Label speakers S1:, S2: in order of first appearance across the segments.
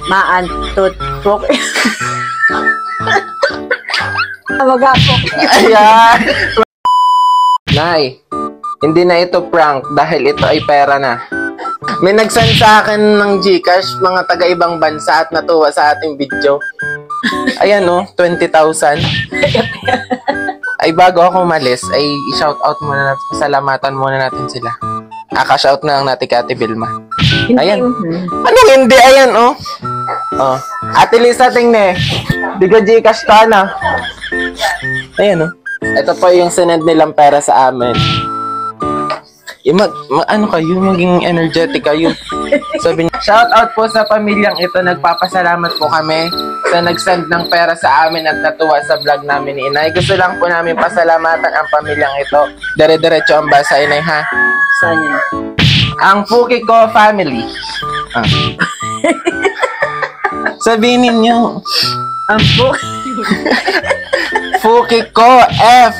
S1: Maantot po. Magapo.
S2: Ayan. Nay, hindi na ito prank dahil ito ay pera na. May nagsend sa akin ng GCash, mga taga-ibang bansa at natuwa sa ating video. Ayan o, 20,000. Ay bago ako umalis, ay i-shoutout muna natin, pasalamatan muna natin sila. Aka-shout na lang natin kay Ate Vilma. Ayan. Anong hindi? Ayan o. Oh. Ate Lisa, tingnan. Di ko GCash ka na. Ayan o. Ito po yung sinend nilang pera sa amin. Ano kayo, maging energetic kayo. Sabi niya, shout out po sa pamilyang ito. Nagpapasalamat po kami sa nagsend ng pera sa amin at natuwa sa vlog namin ni Inay. Gusto lang po namin pasalamatan ang pamilyang ito. Dire-diretso ang basa, Inay, ha?
S1: Saan yun?
S2: Ang Fukiko family. Ah. Sabihin ninyo.
S1: Ang
S2: Fukiko F.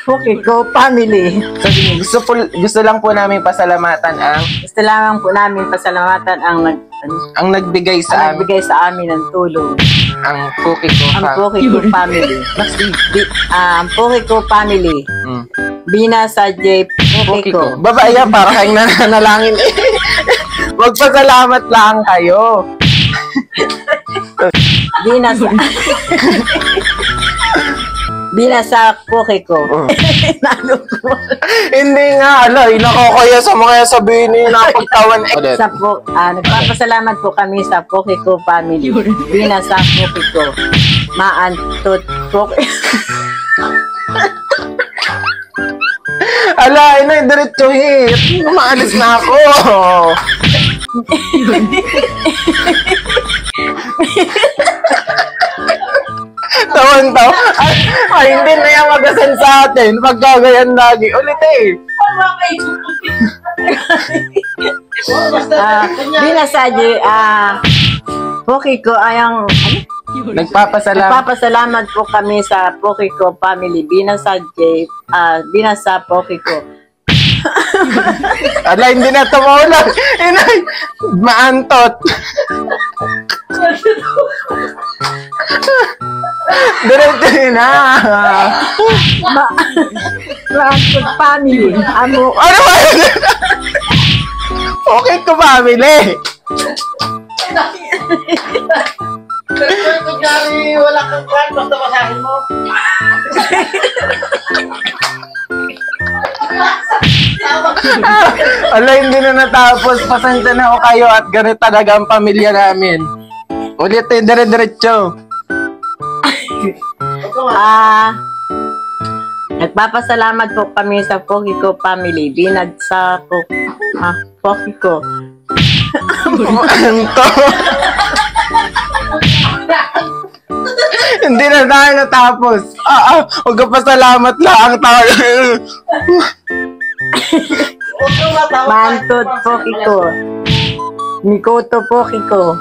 S1: Fukiko family.
S2: Sabi niyo, gusto lang po namin pasalamatan ang
S1: Gusto lang po namin pasalamatan ang
S2: nagbigay sa amin.
S1: nagbigay sa amin ng tulong.
S2: Ang Fukiko
S1: Ang Fukiko family. Ang Fukiko family. Bina sa J. Fukiko.
S2: Babaya, para kayong nananalangin eh. Magpasalamat lang kayo.
S1: Bina sa Bina sa Fukiko.
S2: Hindi nga, nakakaya sa mga sabihin niyo na pagtawan.
S1: Nagpapasalamat po kami sa Fukiko family. Bina sa Fukiko. Maantot po.
S2: Ala, Inay, diretso hit. Maalis na ako. Tawan-taw. Ay, hindi na yung mag-asend sa atin. Pagkagayan lagi. Ulit eh.
S1: Bina sa Fukiko ay ang Nagpapasalamat po kami sa Fukiko family. Bina sa Fukiko.
S2: Ala, hindi na tumaulan. Inay, maantot. Diretso na.
S1: Maantot family.
S2: Ano ba yun? Okay ko, family.
S3: Kunyari, wala kang kwan, basta masahin mo.
S2: Ala, hindi na natapos. Pasensya na ako kayo at ganito talaga ang pamilya namin. Ulit eh, dire-diretso.
S1: Nagpapasalamat po kami sa Fukiko family. Binag sa Fukiko.
S2: Ano to? Hindi na tayo natapos. Magpasalamat lang tayo.
S1: Mantot Fukiko. Mikoto Fukiko.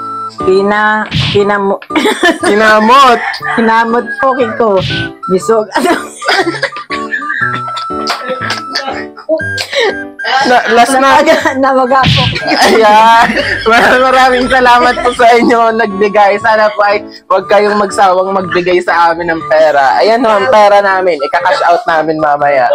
S1: Kinamot Fukiko. Bisog.
S2: Last na.
S1: Namagapo.
S2: Ayan. Maraming salamat po sa inyo nagbigay. Sana po ay huwag kayong magsawang magbigay sa amin ng pera. Ayan ho, ang pera namin. Ika-cash out namin mamaya.